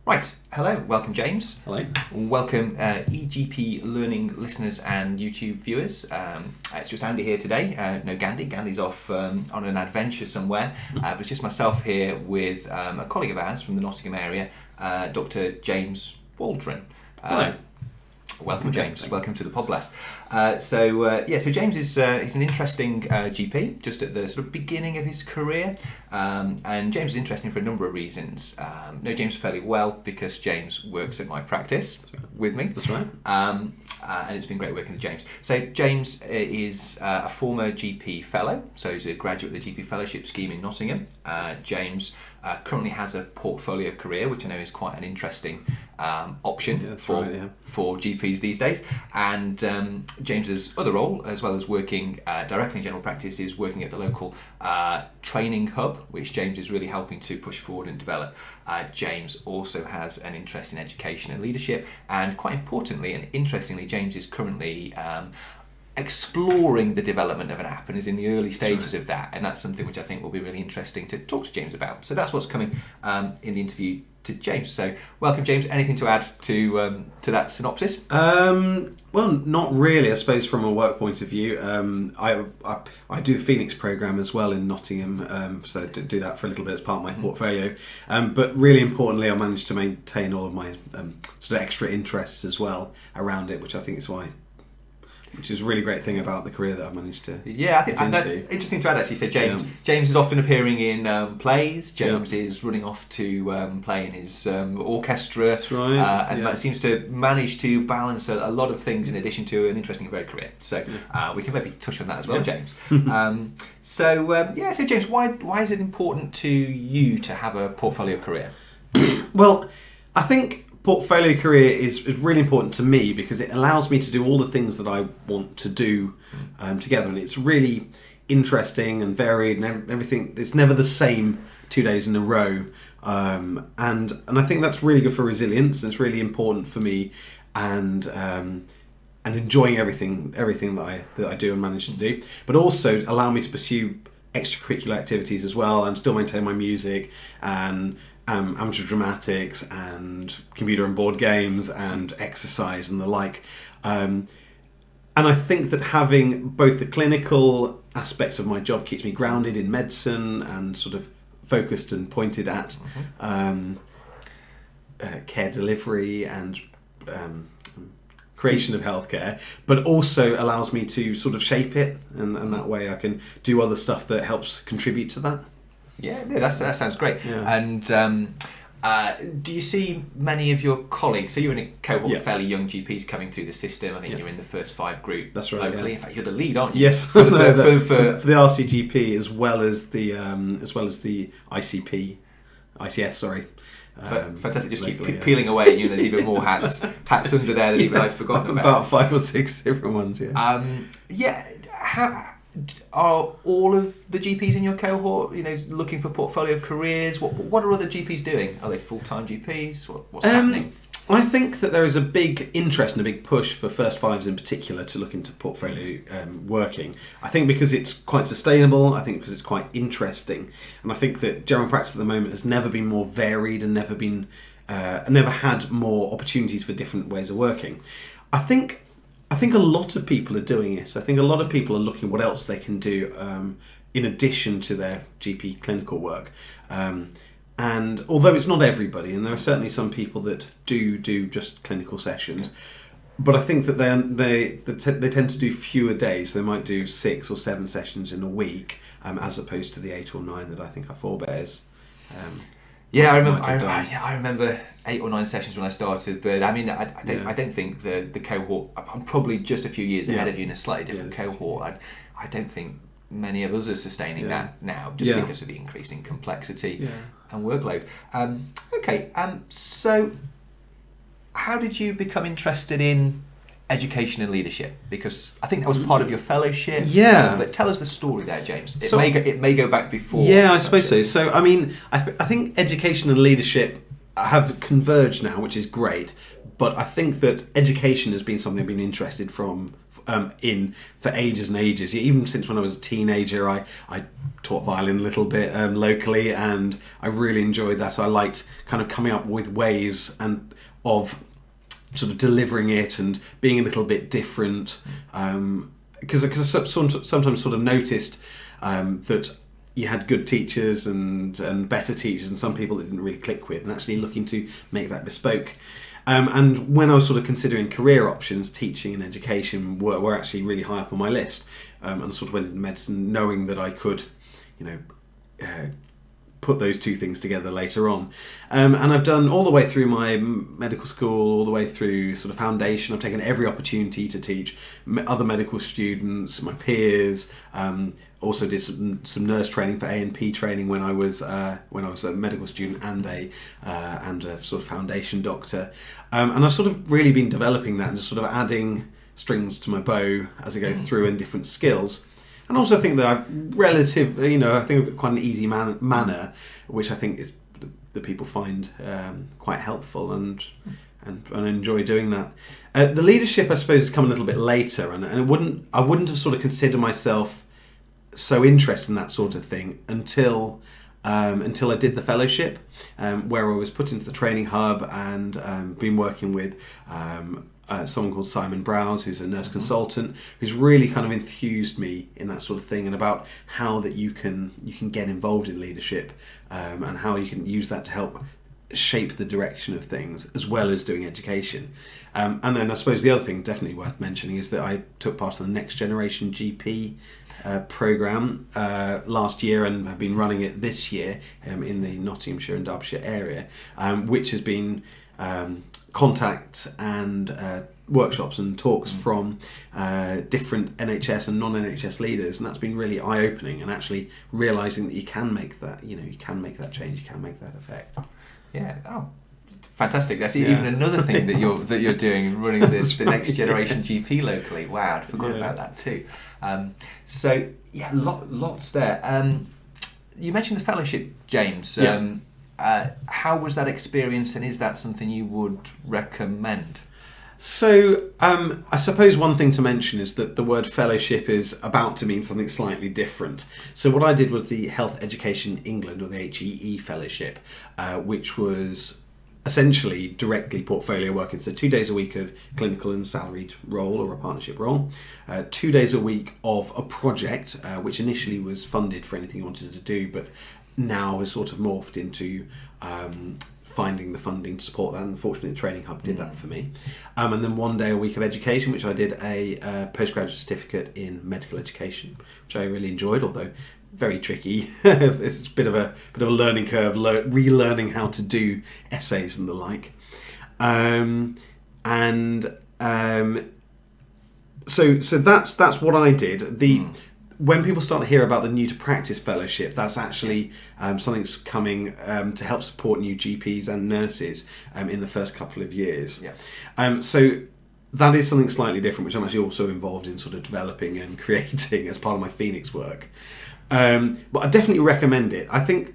Right, hello, welcome James. Hello. Welcome EGP Learning listeners and YouTube viewers. It's just Andy here today, no Gandhi. Gandhi's off on an adventure somewhere, but it's just myself here with a colleague of ours from the Nottingham area, Dr. James Waldron. Hello. Welcome, James. Welcome to the Podblast. So James is he's an interesting GP, just at the sort of beginning of his career, and James is interesting for a number of reasons. Know James fairly well because James works at my practice with me. That's right. And it's been great working with James. So James is a former GP fellow, so he's a graduate of the GP fellowship scheme in Nottingham. James currently has a portfolio career, which I know is quite an interesting option for GPs these days. And James's other role, as well as working directly in general practice, is working at the local training hub, which James is really helping to push forward and develop. James also has an interest in education and leadership, and quite importantly and interestingly, James is currently exploring the development of an app and is in the early stages of that, and that's something which I think will be really interesting to talk to James about. So that's what's coming in the interview to James. So welcome, James. Anything to add to that synopsis? Well, not really. I suppose from a work point of view, I do the Phoenix programme as well in Nottingham, so I do that for a little bit as part of my portfolio. But really importantly, I managed to maintain all of my sort of extra interests as well around it, which I think is which is a really great thing about the career that I've managed to. Yeah, I think that's interesting to add actually. So James is often appearing in plays. James is running off to play in his orchestra. That's right. And seems to manage to balance a lot of things in addition to an interesting and varied career. So we can maybe touch on that as well, James. So James, why is it important to you to have a portfolio career? Well, I think portfolio career is really important to me because it allows me to do all the things that I want to do together, and it's really interesting and varied and everything. It's never the same 2 days in a row, and I think that's really good for resilience, and it's really important for me and enjoying everything that I do and manage to do, but also allow me to pursue extracurricular activities as well and still maintain my music and amateur dramatics and computer and board games and exercise and the like. And I think that having both the clinical aspects of my job keeps me grounded in medicine and sort of focused and pointed at care delivery and creation of healthcare, but also allows me to sort of shape it, and that way I can do other stuff that helps contribute to that. Yeah, no, that sounds great. Yeah. And do you see many of your colleagues? So you're in a cohort of fairly young GPs coming through the system. I think you're in the first 5 group. That's right. Locally, in fact, you're the lead, aren't you? Yes, for the RCGP as well as the ICS. Sorry. Fantastic. Just locally, keep peeling away at you. There's even more hats under there that even I've forgotten about. About 5 or 6 different ones. Yeah. Are all of the GPs in your cohort, looking for portfolio careers? What are other GPs doing? Are they full-time GPs? What's happening? I think that there is a big interest and a big push for first fives in particular to look into portfolio working. I think because it's quite sustainable, I think because it's quite interesting, and I think that general practice at the moment has never been more varied and never had more opportunities for different ways of working. I think a lot of people are doing it. I think a lot of people are looking what else they can do in addition to their GP clinical work. And although it's not everybody, and there are certainly some people that do just clinical sessions, but I think that they tend to do fewer days. They might do 6 or 7 sessions in a week, as opposed to the 8 or 9 that I think our forebears. I remember 8 or 9 sessions when I started, but I mean, I don't think the cohort. I'm probably just a few years ahead of you in a slightly different cohort. I don't think many of us are sustaining that now, just because of the increasing complexity and workload. So how did you become interested in education and leadership? Because I think that was part of your fellowship. Yeah. But tell us the story there, James. It may go back before. Yeah, I suppose so. So, I mean, I think education and leadership have converged now, which is great. But I think that education has been something I've been interested in for ages and ages. Even since when I was a teenager, I taught violin a little bit locally, and I really enjoyed that. I liked kind of coming up with ways and of sort of delivering it and being a little bit different. Because I sometimes sort of noticed that you had good teachers and better teachers, and some people that didn't really click with, and actually looking to make that bespoke. And when I was sort of considering career options, teaching and education were actually really high up on my list. And I sort of went into medicine knowing that I could, put those two things together later on. And I've done all the way through my medical school, all the way through sort of foundation. I've taken every opportunity to teach other medical students, my peers. Also did some nurse training for A&P training when I was a medical student and a sort of foundation doctor. And I've sort of really been developing that and just sort of adding strings to my bow as I go through in different skills. And also think that I've I think I've got quite an easy manner, which I think is that people find quite helpful, and enjoy doing that. The leadership, I suppose, has come a little bit later, and I wouldn't have sort of considered myself so interested in that sort of thing until I did the fellowship, where I was put into the training hub and been working with someone called Simon Browse, who's a nurse consultant, who's really kind of enthused me in that sort of thing, and about how that you can get involved in leadership, and how you can use that to help shape the direction of things as well as doing education. And then I suppose the other thing definitely worth mentioning is that I took part in the Next Generation GP programme last year, and have been running it this year in the Nottinghamshire and Derbyshire area, which has been contact and workshops and talks from different NHS and non-NHS leaders, and that's been really eye-opening, and actually realising that you can make that, you can make that change, you can make that effect. Yeah. Oh, fantastic! That's even another thing that you're doing, running the Next Generation GP locally. Wow, I forgot about that too. So yeah, lots there. You mentioned the fellowship, James. How was that experience, and is that something you would recommend? So I suppose one thing to mention is that the word fellowship is about to mean something slightly different. So what I did was the Health Education England, or the HEE fellowship, which was essentially directly portfolio working. So 2 days a week of clinical and salaried role, or a partnership role, 2 days a week of a project, which initially was funded for anything you wanted to do, but now has sort of morphed into finding the funding to support that. Unfortunately, the Training Hub did that for me. And then 1 day a week of education, which I did a postgraduate certificate in medical education, which I really enjoyed, although very tricky. It's a bit of a learning curve, relearning how to do essays and the like. So that's what I did. When people start to hear about the New to Practice Fellowship, that's actually something that's coming to help support new GPs and nurses in the first couple of years. Yeah. So that is something slightly different, which I'm actually also involved in sort of developing and creating as part of my Phoenix work. But I definitely recommend it. I think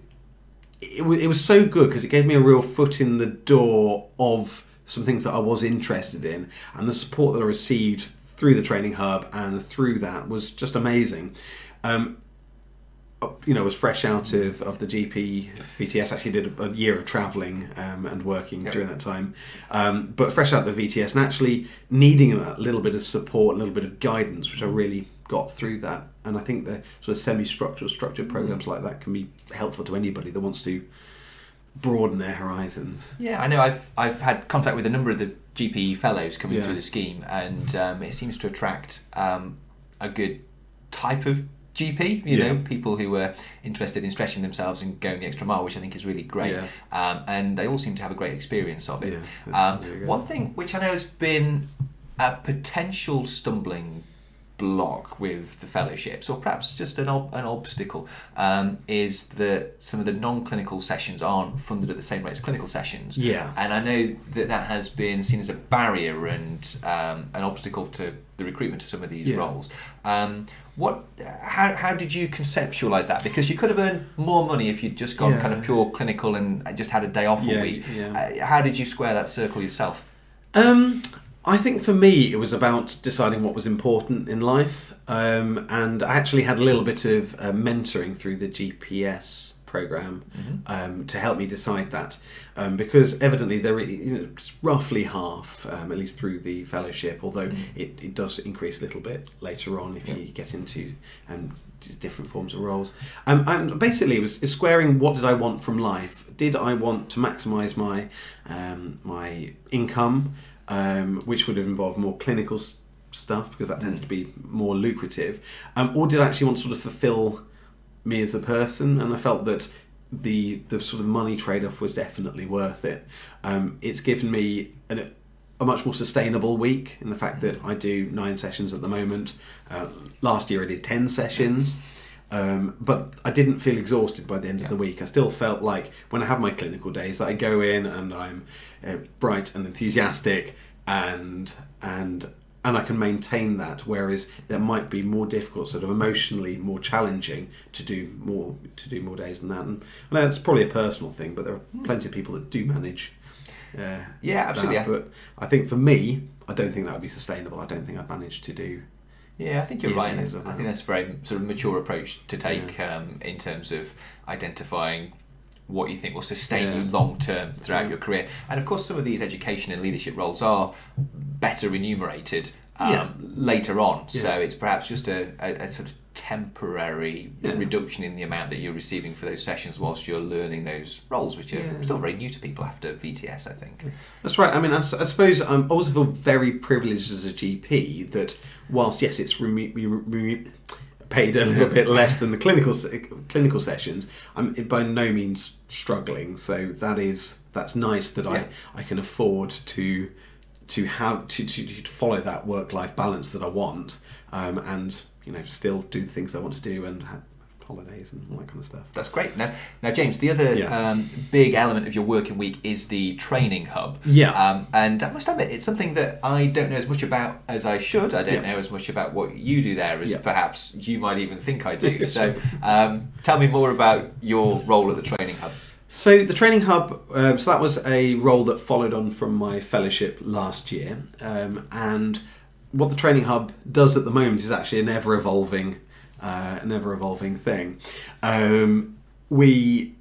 it was so good because it gave me a real foot in the door of some things that I was interested in, and the support that I received through the Training Hub and through that was just amazing. I was fresh out of the GP VTS. Actually did a year of travelling and working during that time, but fresh out the VTS and actually needing that little bit of support, a little bit of guidance, which I really got through that. And I think the sort of structured programs like that can be helpful to anybody that wants to broaden their horizons. Yeah, I know. I've had contact with a number of the GP fellows coming through the scheme, and it seems to attract a good type of GP. You know, people who are interested in stretching themselves and going the extra mile, which I think is really great. And they all seem to have a great experience of it. One thing which I know has been a potential stumbling block with the fellowships, or perhaps just an obstacle, is that some of the non-clinical sessions aren't funded at the same rate as clinical sessions. And I know that has been seen as a barrier and an obstacle to the recruitment to some of these roles. How did you conceptualise that? Because you could have earned more money if you'd just gone kind of pure clinical and just had a day off a week. How did you square that circle yourself? I think for me, it was about deciding what was important in life, and I actually had a little bit of mentoring through the GPS program to help me decide that, because evidently it's roughly half, at least through the fellowship, although it does increase a little bit later on if you get into different forms of roles. And basically, it was squaring what did I want from life. Did I want to maximise my my income? Which would have involved more clinical stuff because that tends to be more lucrative, or did I actually want to sort of fulfil me as a person? And I felt that the sort of money trade-off was definitely worth it. It's given me a much more sustainable week in the fact that I do 9 sessions at the moment. Last year I did 10 sessions. But I didn't feel exhausted by the end of the week. I still felt like when I have my clinical days that I go in and I'm bright and enthusiastic and I can maintain that. Whereas that might be more difficult, sort of emotionally more challenging to do more days than that. And I know that's probably a personal thing, but there are plenty of people that do manage. Yeah, absolutely. But I think for me, I don't think that would be sustainable. I don't think I'd manage to do. Yeah, I think you're right. I Years think of that. that's a very sort of mature approach to take in terms of identifying what you think will sustain you long term throughout your career. And of course, some of these education and leadership roles are better remunerated later on. Yeah. So it's perhaps just a sort of temporary reduction in the amount that you're receiving for those sessions whilst you're learning those roles, which are still very new to people after VTS, I think. That's right. I mean, I suppose I also feel very privileged as a GP that whilst, yes, it's paid a little bit less than the clinical sessions, I'm by no means struggling. So that's nice that I can afford to have to follow that work-life balance that I want, and still do the things I want to do and have holidays and all that kind of stuff. That's great. Now James, the other big element of your working week is the training hub. Yeah. And I must admit, it's something that I don't know as much about as I should. I don't know as much about what you do there as perhaps you might even think I do. So tell me more about your role at the training hub. So the training hub, so that was a role that followed on from my fellowship last year, and what the training hub does at the moment is actually an ever-evolving thing. We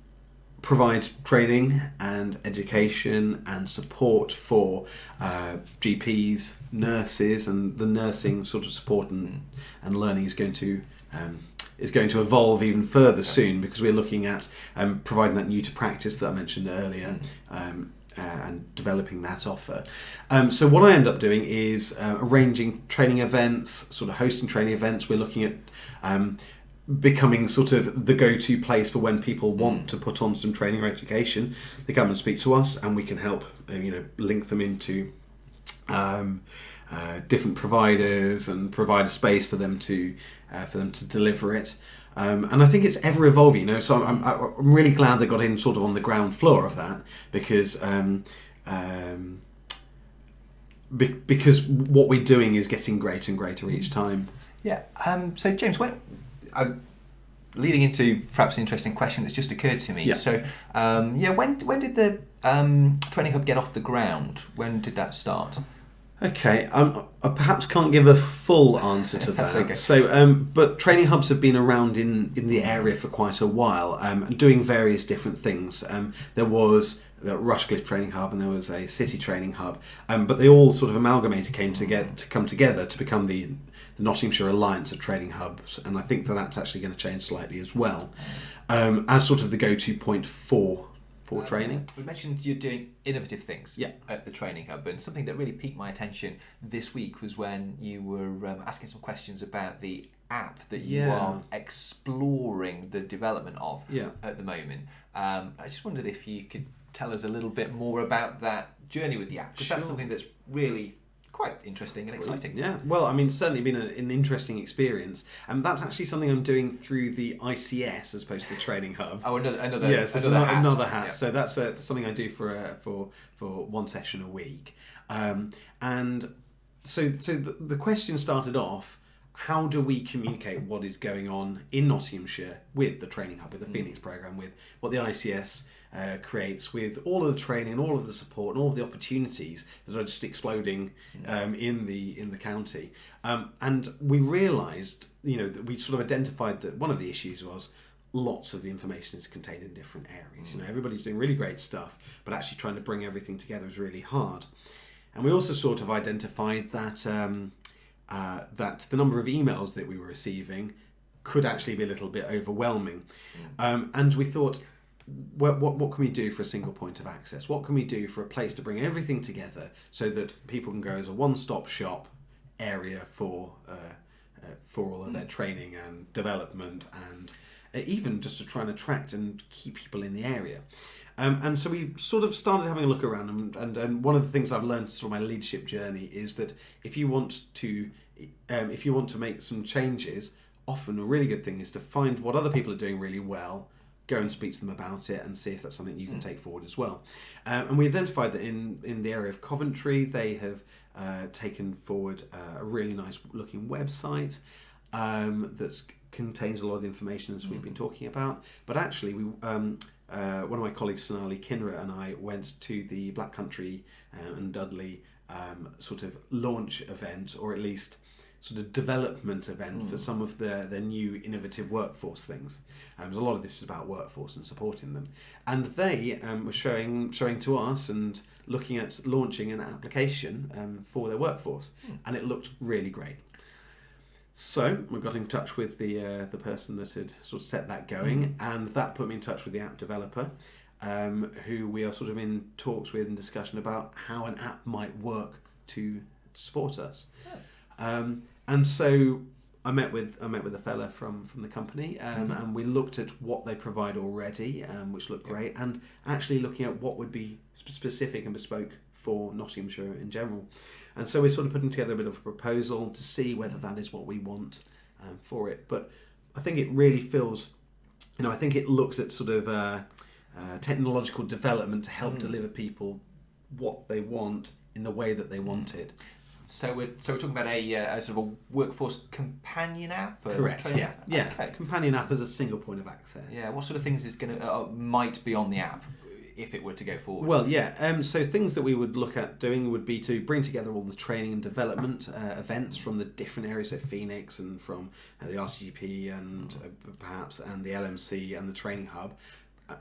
provide training and education and support for GPs, nurses, and the nursing sort of support and learning is going to evolve even further soon, because we're looking at providing that new to practice that I mentioned earlier. And developing that offer. So what I end up doing is arranging training events, sort of hosting training events. We're looking at becoming sort of the go-to place for when people want to put on some training or education. They come and speak to us, and we can help link them into different providers and provide a space for them to deliver it. And I think it's ever evolving, so I'm really glad they got in sort of on the ground floor of that, because because what we're doing is getting greater and greater each time. Yeah. So James, leading into perhaps an interesting question that's just occurred to me. Yeah. So when did the training hub get off the ground? When did that start? Okay, I perhaps can't give a full answer to that. That's okay. So, but training hubs have been around in the area for quite a while, doing various different things. There was the Rushcliffe Training Hub and there was a City Training Hub, but they all sort of amalgamated, come together to become the Nottinghamshire Alliance of Training Hubs, and I think that's actually going to change slightly as well, as sort of the go-to point for training. We mentioned you're doing innovative things Yeah. at the training hub, and something that really piqued my attention this week was when you were asking some questions about the app that you are exploring the development of at the moment. I just wondered if you could tell us a little bit more about that journey with the app, because that's something that's really quite interesting and exciting. Yeah, well, I mean, it's certainly been an interesting experience, and that's actually something I'm doing through the ICS as opposed to the training hub. Oh, another yes, another hat. Yeah. So that's something I do for one session a week, and so the question started off: how do we communicate what is going on in Nottinghamshire with the training hub, with the Phoenix program, with what the ICS creates, with all of the training, all of the support, and all of the opportunities that are just exploding in the county. And we realised, that we sort of identified that one of the issues was lots of the information is contained in different areas. Everybody's doing really great stuff, but actually trying to bring everything together is really hard. And we also sort of identified that that the number of emails that we were receiving could actually be a little bit overwhelming. And we thought, what can we do for a single point of access? What can we do for a place to bring everything together so that people can go as a one-stop shop area for all of their training and development, and even just to try and attract and keep people in the area. And so we sort of started having a look around, and one of the things I've learned through my leadership journey is that if you want to make some changes, often a really good thing is to find what other people are doing really well, go and speak to them about it, and see if that's something you can take forward as well. And we identified that in the area of Coventry, they have taken forward a really nice looking website that contains a lot of the information as we've been talking about. But actually, one of my colleagues, Sonali Kinra, and I went to the Black Country and Dudley sort of launch event, or at least sort of development event for some of their new innovative workforce things. Because a lot of this is about workforce and supporting them. And they were showing to us and looking at launching an application for their workforce. And it looked really great. So we got in touch with the person that had sort of set that going, and that put me in touch with the app developer, who we are sort of in talks with and discussion about how an app might work to support us. And so I met with a fella from the company, and we looked at what they provide already, which looked great, and actually looking at what would be specific and bespoke for Nottinghamshire in general. And so we're sort of putting together a bit of a proposal to see whether that is what we want for it. But I think it really feels, I think it looks at sort of technological development to help deliver people what they want in the way that they want it. So we're talking about a sort of a workforce companion app? Correct, yeah. Okay. Companion app as a single point of access. Yeah, what sort of things is might be on the app if it were to go forward? Well, yeah. So things that we would look at doing would be to bring together all the training and development events from the different areas of Phoenix and from the RCGP and perhaps and the LMC and the Training Hub.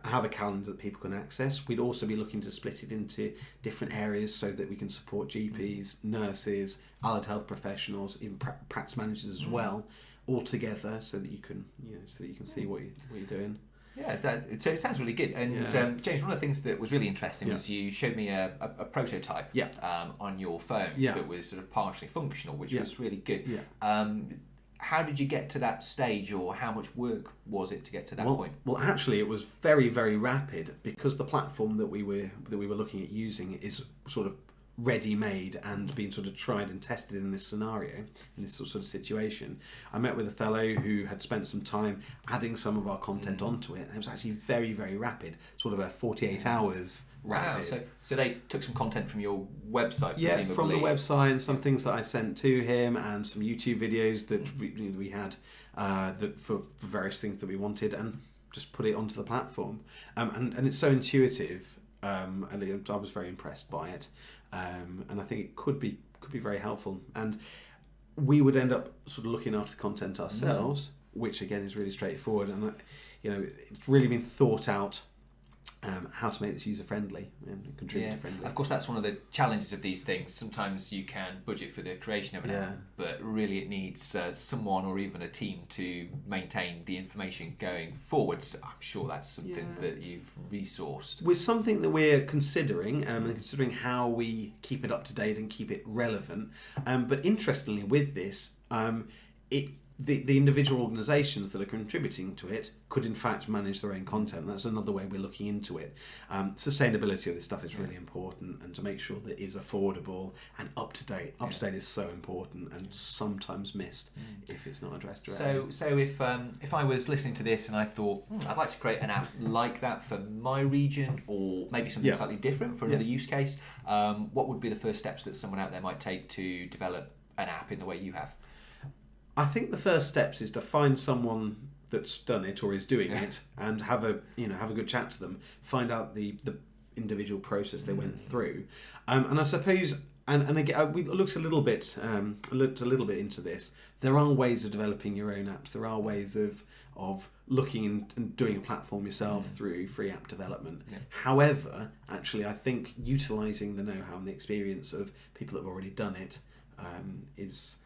Have a calendar that people can access. We'd also be looking to split it into different areas so that we can support GPs, nurses, allied health professionals, even practice managers as well, all together, so that you can see what you're doing. Yeah, so it sounds really good. And James, one of the things that was really interesting was you showed me a prototype on your phone that was sort of partially functional, which was really good. Yeah. How did you get to that stage, or how much work was it to get to that point? Well, actually, it was very, very rapid, because the platform that we were looking at using is sort of ready-made and being sort of tried and tested in this scenario, in this sort of situation. I met with a fellow who had spent some time adding some of our content onto it, and it was actually very, very rapid, sort of a 48 hours rapid. Wow, so they took some content from your website, presumably? From the website, and some things that I sent to him, and some YouTube videos that we had that for various things that we wanted, and just put it onto the platform. And it's so intuitive. I was very impressed by it, and I think it could be very helpful. And we would end up sort of looking after the content ourselves, which again is really straightforward. And it's really been thought out how to make this user friendly and contributor friendly. Of course, that's one of the challenges of these things. Sometimes you can budget for the creation of an app, but really it needs someone or even a team to maintain the information going forwards. I'm sure that's something that you've resourced. With something that we're considering, and considering how we keep it up to date and keep it relevant. But interestingly, with this, the individual organisations that are contributing to it could in fact manage their own content. That's another way we're looking into it. Sustainability of this stuff is really important, and to make sure that it is affordable and up to date. Up to date is so important and sometimes missed if it's not addressed directly. So if I was listening to this and I thought I'd like to create an app like that for my region, or maybe something slightly different for another use case, what would be the first steps that someone out there might take to develop an app in the way you have? I think the first steps is to find someone that's done it or is doing it, and have a good chat to them, find out the individual process they went through, and I suppose. And again, we looked a little bit into this. There are ways of developing your own apps. There are ways of looking and doing a platform yourself through free app development. Yeah. However, actually, I think utilising the know-how and the experience of people that have already done it is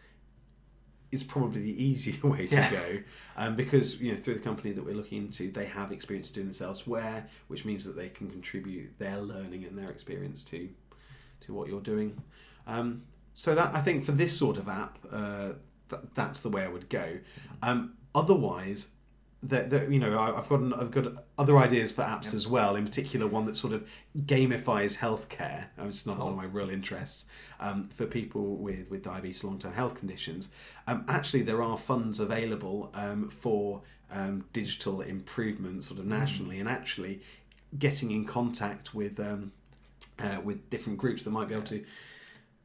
probably the easier way to go, because through the company that we're looking into, they have experience doing this elsewhere, which means that they can contribute their learning and their experience to what you're doing. So that, I think, for this sort of app, that's the way I would go. Otherwise, I've got other ideas for apps as well. In particular, one that sort of gamifies healthcare. It's not one of my real interests, for people with diabetes, long-term health conditions. Actually, there are funds available for digital improvement, sort of nationally, and actually getting in contact with different groups that might be able to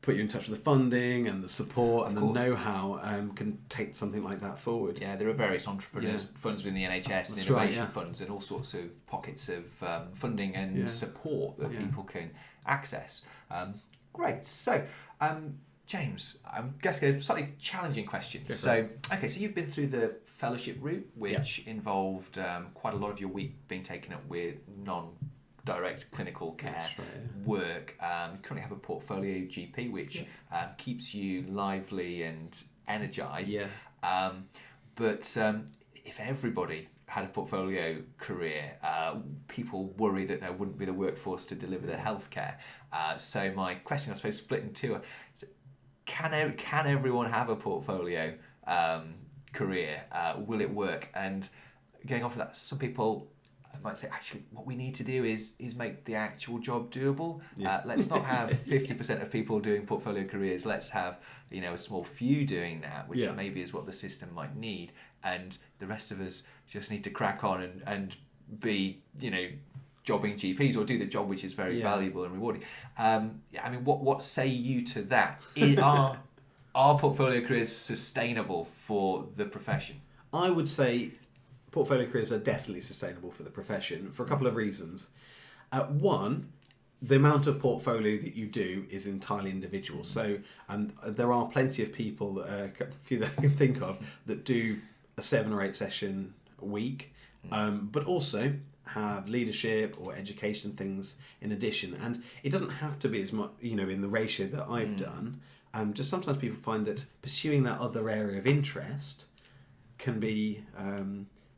put you in touch with the funding and the support and the know-how, can take something like that forward. Yeah, there are various entrepreneurs funds within the NHS and innovation funds and all sorts of pockets of funding and support that people can access. Great. So, James, I'm guessing a slightly challenging question. So you've been through the fellowship route, which involved quite a lot of your week being taken up with direct clinical care work. You currently have a portfolio GP, which keeps you lively and energised. But if everybody had a portfolio career, people worry that there wouldn't be the workforce to deliver the healthcare. So my question, I suppose, split in two. Can everyone have a portfolio career? Will it work? And going off of that, some people I might say, actually, what we need to do is make the actual job doable. Let's not have 50% of people doing portfolio careers. Let's have a small few doing that, which maybe is what the system might need, and the rest of us just need to crack on and be jobbing GPs or do the job which is very valuable and rewarding. What say you to that? Are portfolio careers sustainable for the profession? I would say portfolio careers are definitely sustainable for the profession for a couple of reasons. One, the amount of portfolio that you do is entirely individual. So, there are plenty of people, a few that I can think of, that do a 7 or 8 session a week, but also have leadership or education things in addition. And it doesn't have to be as much, in the ratio that I've done. Just sometimes people find that pursuing that other area of interest can be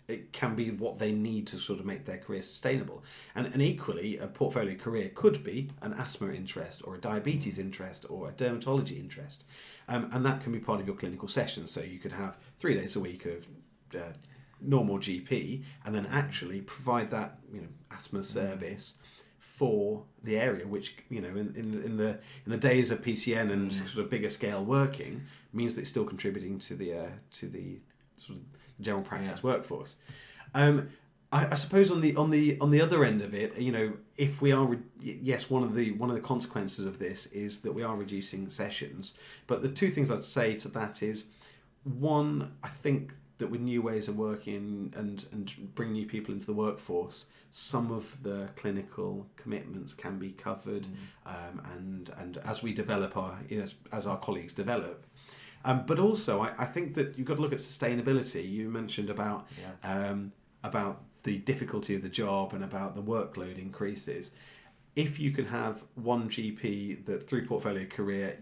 it can be what they need to sort of make their career sustainable. And equally, a portfolio career could be an asthma interest or a diabetes interest or a dermatology interest. And that can be part of your clinical session. So you could have 3 days a week of normal GP and then actually provide that asthma service for the area, which in the days of PCN and sort of bigger scale working means that it's still contributing to the sort of general practice workforce. I suppose on the other end of it, if we are one of the consequences of this is that we are reducing sessions. But the two things I'd say to that is, one, I think that with new ways of working and bringing new people into the workforce, some of the clinical commitments can be covered, and as we develop as our colleagues develop. But also, I think that you've got to look at sustainability. You mentioned about the difficulty of the job and about the workload increases. If you can have one GP that through portfolio career,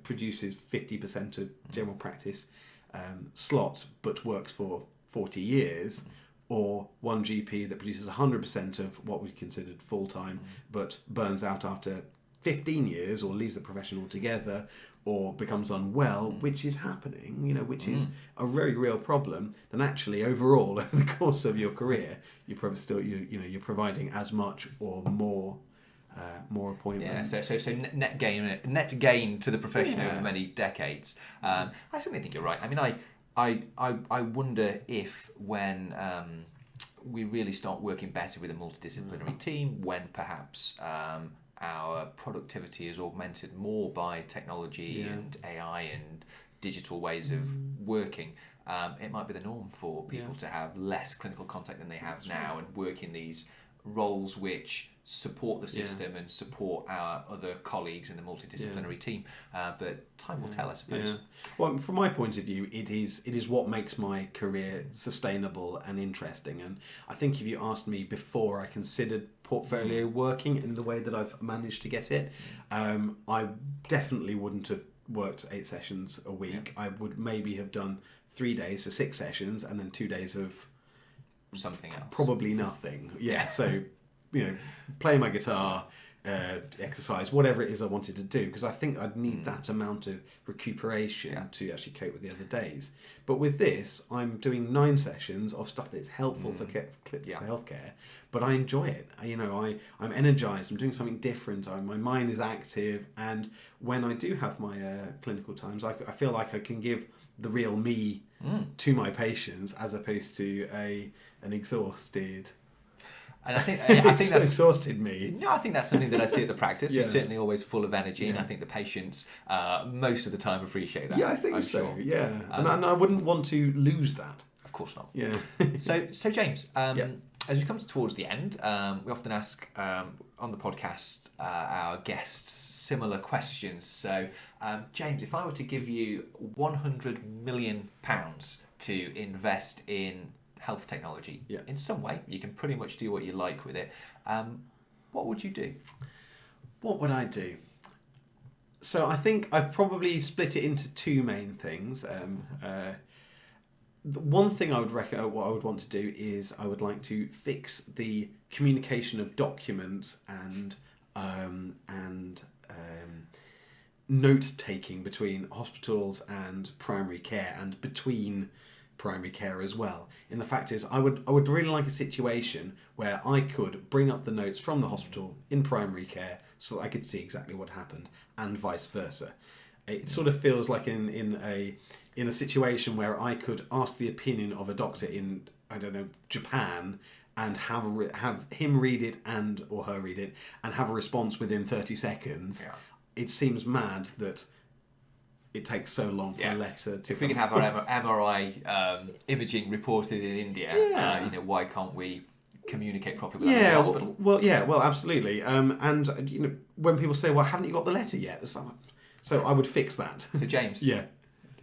produces 50% of general practice slots, but works for 40 years, or one GP that produces 100% of what we considered full-time, but burns out after 15 years or leaves the profession altogether or becomes unwell, which is happening, which is a very real problem, then actually overall over the course of your career, you're probably still you're providing as much or more appointments. So net gain to the profession over many decades. I certainly think you're right. I wonder if when we really start working better with a multidisciplinary team, when perhaps our productivity is augmented more by technology and AI and digital ways of working, it might be the norm for people to have less clinical contact than they have now and work in these roles which support the system and support our other colleagues in the multidisciplinary team. But time will tell, I suppose. Yeah. Well, from my point of view, it is what makes my career sustainable and interesting. And I think if you asked me before I considered portfolio working in the way that I've managed to get it, I definitely wouldn't have worked 8 sessions a week. I would maybe have done 3 days, so 6 sessions, and then 2 days of something else. Probably nothing. So, playing my guitar, exercise, whatever it is I wanted to do, because I think I'd need that amount of recuperation to actually cope with the other days. But with this, I'm doing 9 sessions of stuff that's helpful for healthcare, but I enjoy it. I'm energized. I'm doing something different. My mind is active, and when I do have my clinical times, I feel like I can give the real me to my patients, as opposed to an exhausted. And I think that's exhausted me. No, I think that's something that I see at the practice. You're certainly always full of energy, and I think the patients most of the time appreciate that. Yeah, I think so. Sure. Yeah, and I wouldn't want to lose that. Of course not. Yeah. So James, as we come towards the end, we often ask on the podcast our guests similar questions. So, James, if I were to give you £100 million to invest in health technology in some way, you can pretty much do what you like with it, what would you do? What would I do? So I think I'd probably split it into 2 main things. The one thing I would what I would want to do is I would like to fix the communication of documents and note taking between hospitals and primary care, and between primary care as well. And the fact is, I would really like a situation where I could bring up the notes from the hospital in primary care so that I could see exactly what happened, and vice versa. It sort of feels like in a situation where I could ask the opinion of a doctor in, I don't know, Japan, and have him read it or her read it and have a response within 30 seconds. Yeah. It seems mad that it takes so long for a letter to... If we can have our MRI imaging reported in India, why can't we communicate properly with the hospital? Well, absolutely. And when people say, "Well, haven't you got the letter yet?" So I would fix that. So James, yeah.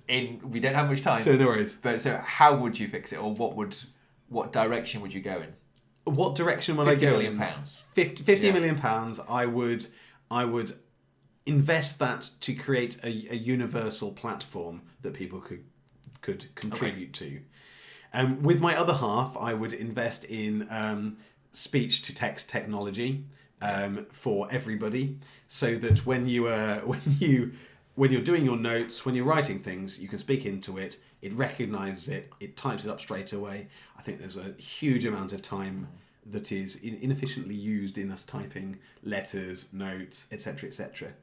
We don't have much time. So no worries. But so how would you fix it, or what direction would you go in? What direction would I go in? £50 million. £50 million. I would invest that to create a universal platform that people could contribute to. With my other half, I would invest in speech to text technology for everybody, so that when you're doing your notes, when you're writing things, you can speak into it, it recognises it, it types it up straight away. I think there's a huge amount of time that is inefficiently used in us typing letters, notes, etc., etc.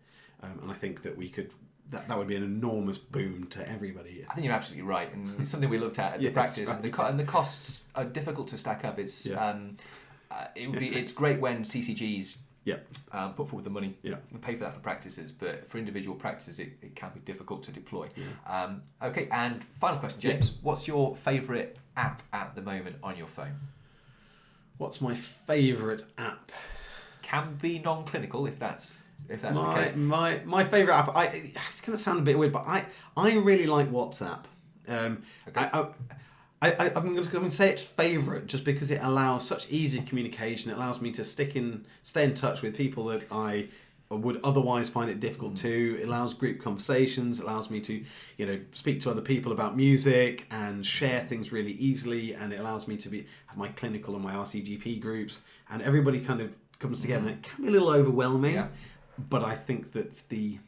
And I think that we could... That would be an enormous boom to everybody. I think you're absolutely right, and it's something we looked at the practice, and the costs are difficult to stack up. It's it's great when CCGs put forward the money and pay for that for practices, but for individual practices it can be difficult to deploy. Okay, and final question, James. What's your favourite app at the moment on your phone? What's my favourite app? Can be non-clinical if that's the case. My favourite app, it's going to sound a bit weird, but I really like WhatsApp. I'm going to say it's favourite just because it allows such easy communication. It allows me to stay in touch with people that I would otherwise find it difficult to. It allows group conversations. It allows me to, speak to other people about music and share things really easily. And it allows me to have my clinical and my RCGP groups, and everybody kind of comes together. And it can be a little overwhelming, but I think that the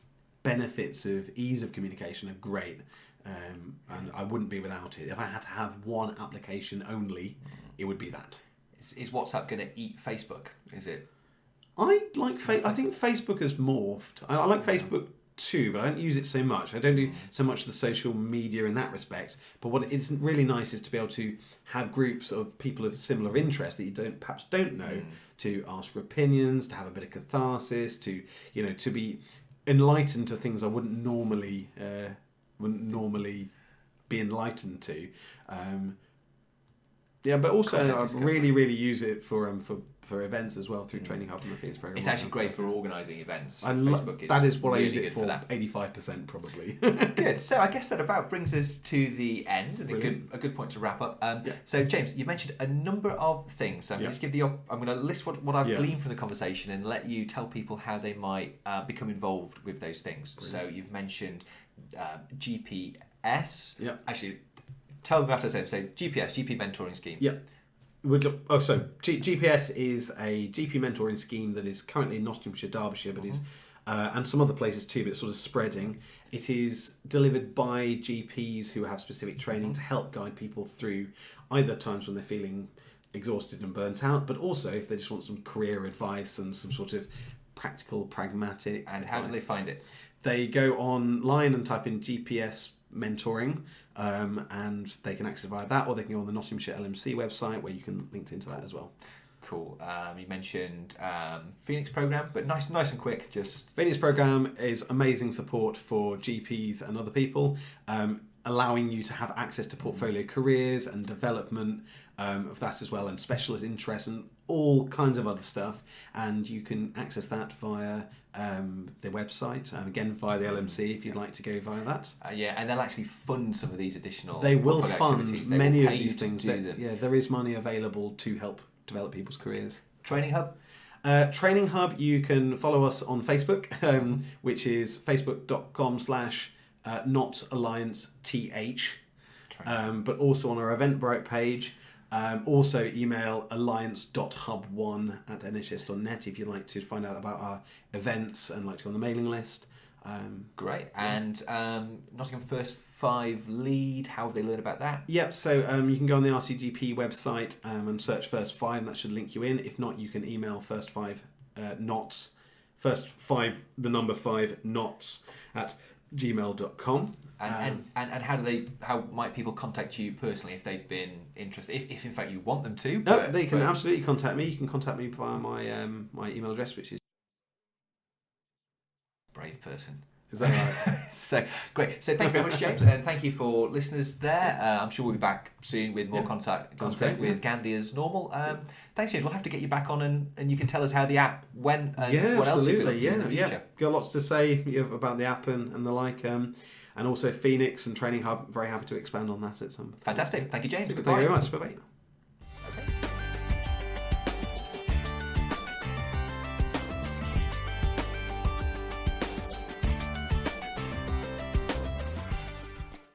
benefits of ease of communication are great. And I wouldn't be without it. If I had to have one application only, it would be that. Is WhatsApp going to eat Facebook? Is it? I think Facebook has morphed. I like Facebook too, but I don't use it so much. I don't do so much the social media in that respect. But what is really nice is to be able to have groups of people of similar interest that you perhaps don't know, to ask for opinions, to have a bit of catharsis, to be enlightened to things I wouldn't normally be enlightened to. Yeah, but also Content I discovery. really use it for events as well through Training Hub and the Phoenix program. It's actually great for organising events. Facebook that is what really I use it good for. that. 85% probably. Good. So I guess that about brings us to the end, and Brilliant. a good point to wrap up. Yeah. So James, you mentioned a number of things. So I'm Yeah. going to give I'm going to list what I've Yeah. gleaned from the conversation and let you tell people how they might become involved with those things. Brilliant. So you've mentioned GPS. Yeah. Actually, tell them after I say GPS, GP mentoring scheme. Yeah. GPS is a GP mentoring scheme that is currently in Nottinghamshire, Derbyshire, but is and some other places too, but it's sort of spreading. It is delivered by GPs who have specific training to help guide people through either times when they're feeling exhausted and burnt out, but also if they just want some career advice and some sort of practical, pragmatic And how do they find it? They go online and type in GPS mentoring, and they can access via that, or they can go on the Nottinghamshire LMC website where you can link into that as well. Cool. You mentioned Phoenix program, but nice and quick. Just Phoenix program is amazing support for GPs and other people, allowing you to have access to portfolio careers and development of that as well, and specialist interests and all kinds of other stuff. And you can access that via their website, again via the LMC if you'd like to go via that. and they'll actually fund some of these additional. They will portfolio fund activities. They many will of pay you these to things. do them. Yeah, there is money available to help develop people's careers. Training Hub. Training Hub, you can follow us on Facebook, which is facebook.com/NotAllianceTH, but also on our Eventbrite page. Also email alliance.hub1@nhs.net if you'd like to find out about our events and like to go on the mailing list. Great. And Nottingham First 5 lead, how would they learn about that? Yep, so you can go on the RCGP website and search First 5, and that should link you in. If not, you can email First 5 knots, First 5, the number 5 knots at gmail.com. And how might people contact you personally if they've been interested, if in fact you want them to? They can absolutely contact me. You can contact me via my my email address, which is brave person. Is that right? So great. So thank you very much, James, and thank you for listeners there. I'm sure we'll be back soon with more content great, with Gandhi as normal. Thanks, James. We'll have to get you back on and you can tell us how the app went and what else you've been up to in the future. Got lots to say about the app and the like, and also Phoenix and Training Hub. Very happy to expand on that at some point. Fantastic. Thank you, James. Thank you Goodbye. very much. Bye bye.